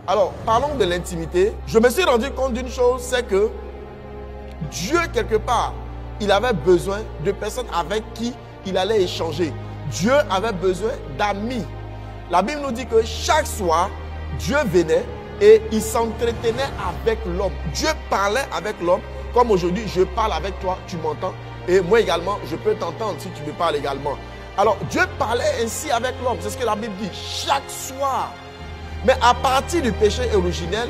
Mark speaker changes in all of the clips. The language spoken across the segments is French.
Speaker 1: Alors, parlons de l'intimité. Je me suis rendu compte d'une chose, c'est que Dieu, quelque part, il avait besoin de personnes avec qui il allait échanger. Dieu avait besoin d'amis. La Bible nous dit que chaque soir, Dieu venait et il s'entretenait avec l'homme. Dieu parlait avec l'homme, comme aujourd'hui, je parle avec toi, tu m'entends. Et moi également, je peux t'entendre si tu me parles également. Alors, Dieu parlait ainsi avec l'homme. C'est ce que la Bible dit, chaque soir. Mais à partir du péché originel,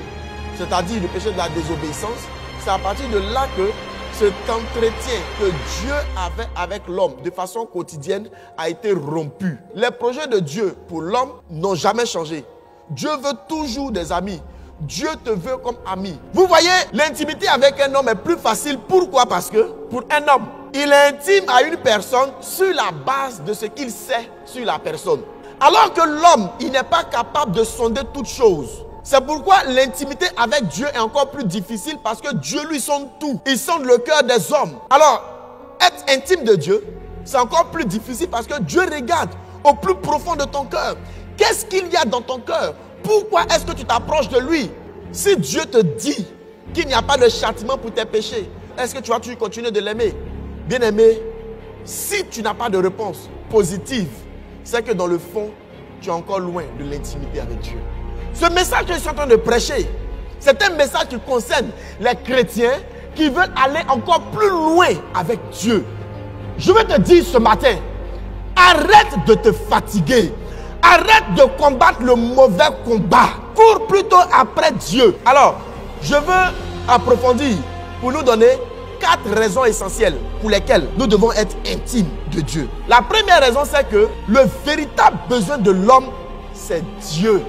Speaker 1: c'est-à-dire du péché de la désobéissance, c'est à partir de là que cet entretien que Dieu avait avec l'homme de façon quotidienne a été rompu. Les projets de Dieu pour l'homme n'ont jamais changé. Dieu veut toujours des amis. Dieu te veut comme ami. Vous voyez, l'intimité avec un homme est plus facile. Pourquoi? Parce que pour un homme, il est intime à une personne sur la base de ce qu'il sait sur la personne. Alors que l'homme, il n'est pas capable de sonder toutes choses. C'est pourquoi l'intimité avec Dieu est encore plus difficile parce que Dieu lui sonde tout. Il sonde le cœur des hommes. Alors, être intime de Dieu, c'est encore plus difficile parce que Dieu regarde au plus profond de ton cœur. Qu'est-ce qu'il y a dans ton cœur? Pourquoi est-ce que tu t'approches de lui? Si Dieu te dit qu'il n'y a pas de châtiment pour tes péchés, est-ce que tu vas toujours continuer de l'aimer? Bien-aimé, si tu n'as pas de réponse positive, c'est que dans le fond, tu es encore loin de l'intimité avec Dieu. Ce message que je suis en train de prêcher, c'est un message qui concerne les chrétiens qui veulent aller encore plus loin avec Dieu. Je veux te dire ce matin, arrête de te fatiguer. Arrête de combattre le mauvais combat. Cours plutôt après Dieu. Alors, je veux approfondir pour nous donner 4 raisons essentielles pour lesquelles nous devons être intimes de Dieu. La première raison, c'est que le véritable besoin de l'homme, c'est Dieu.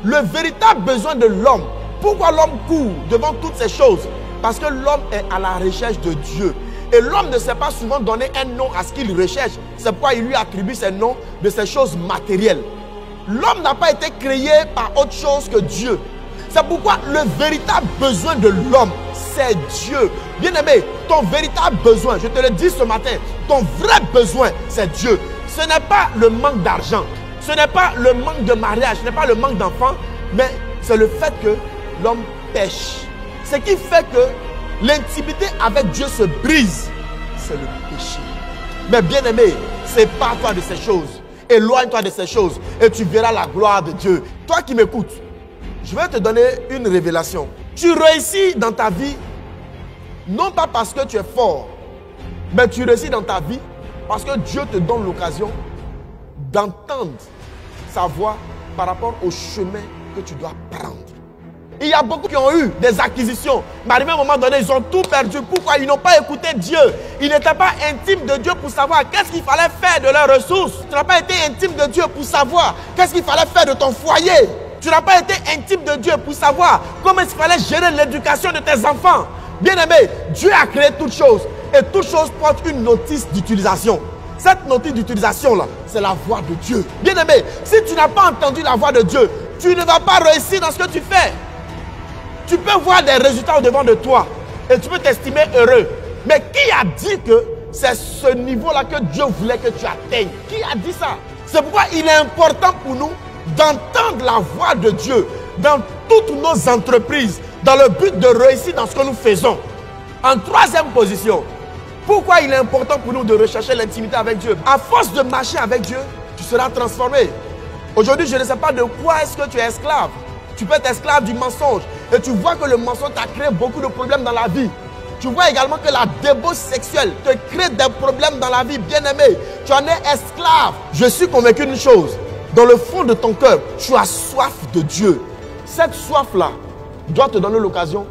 Speaker 1: Le véritable besoin de l'homme. Pourquoi l'homme court devant toutes ces choses? Parce que l'homme est à la recherche de Dieu. Et l'homme ne sait pas souvent donner un nom à ce qu'il recherche. C'est pourquoi il lui attribue ces noms de ces choses matérielles. L'homme n'a pas été créé par autre chose que Dieu. C'est pourquoi le véritable besoin de l'homme, c'est Dieu. Bien-aimé, ton véritable besoin, je te le dis ce matin, ton vrai besoin, c'est Dieu. Ce n'est pas le manque d'argent, ce n'est pas le manque de mariage, ce n'est pas le manque d'enfants, mais c'est le fait que l'homme pêche. Ce qui fait que l'intimité avec Dieu se brise, c'est le péché. Mais bien-aimé, sépare-toi de ces choses. Éloigne-toi de ces choses et tu verras la gloire de Dieu. Toi qui m'écoutes, je vais te donner une révélation. Tu réussis dans ta vie, non pas parce que tu es fort, mais tu réussis dans ta vie parce que Dieu te donne l'occasion d'entendre sa voix par rapport au chemin que tu dois prendre. Il y a beaucoup qui ont eu des acquisitions, mais arrivé à un moment donné, ils ont tout perdu. Pourquoi? Ils n'ont pas écouté Dieu. Ils n'étaient pas intimes de Dieu pour savoir qu'est-ce qu'il fallait faire de leurs ressources. Tu n'as pas été intime de Dieu pour savoir qu'est-ce qu'il fallait faire de ton foyer. Tu n'as pas été intime de Dieu pour savoir comment il fallait gérer l'éducation de tes enfants. Bien-aimé, Dieu a créé toutes choses et toutes choses portent une notice d'utilisation. Cette notice d'utilisation-là, c'est la voix de Dieu. Bien-aimé, si tu n'as pas entendu la voix de Dieu, tu ne vas pas réussir dans ce que tu fais. Tu peux voir des résultats au-devant de toi et tu peux t'estimer heureux. Mais qui a dit que c'est ce niveau-là que Dieu voulait que tu atteignes? Qui a dit ça? C'est pourquoi il est important pour nous d'entendre la voix de Dieu dans toutes nos entreprises, dans le but de réussir dans ce que nous faisons. En troisième position, pourquoi il est important pour nous de rechercher l'intimité avec Dieu? À force de marcher avec Dieu, tu seras transformé. Aujourd'hui, je ne sais pas de quoi est-ce que tu es esclave. Tu peux être esclave du mensonge. Et tu vois que le mensonge t'a créé beaucoup de problèmes dans la vie. Tu vois également que la débauche sexuelle te crée des problèmes dans la vie. Bien-aimé, tu en es esclave. Je suis convaincu d'une chose. Dans le fond de ton cœur, tu as soif de Dieu. Cette soif-là doit te donner l'occasion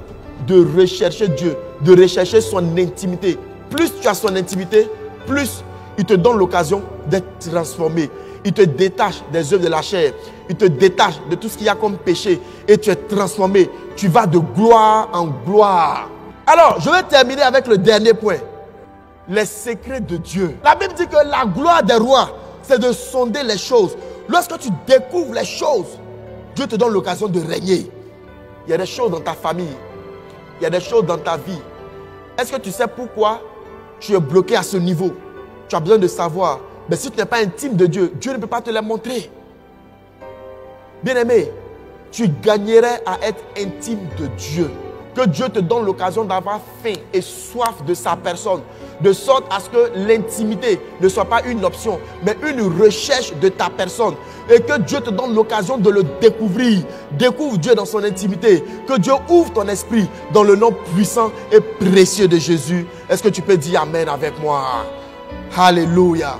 Speaker 1: de rechercher Dieu, de rechercher son intimité. Plus tu as son intimité, plus il te donne l'occasion d'être transformé. Il te détache des œuvres de la chair. Il te détache de tout ce qu'il y a comme péché. Et tu es transformé. Tu vas de gloire en gloire. Alors, je vais terminer avec le dernier point. Les secrets de Dieu. La Bible dit que la gloire des rois, c'est de sonder les choses. Lorsque tu découvres les choses, Dieu te donne l'occasion de régner. Il y a des choses dans ta famille. Il y a des choses dans ta vie. Est-ce que tu sais pourquoi tu es bloqué à ce niveau? Tu as besoin de savoir. Mais si tu n'es pas intime de Dieu, Dieu ne peut pas te les montrer. Bien-aimé, tu gagnerais à être intime de Dieu. Que Dieu te donne l'occasion d'avoir faim et soif de sa personne, de sorte à ce que l'intimité ne soit pas une option, mais une recherche de ta personne. Et que Dieu te donne l'occasion de le découvrir. Découvre Dieu dans son intimité. Que Dieu ouvre ton esprit dans le nom puissant et précieux de Jésus. Est-ce que tu peux dire Amen avec moi? Alléluia.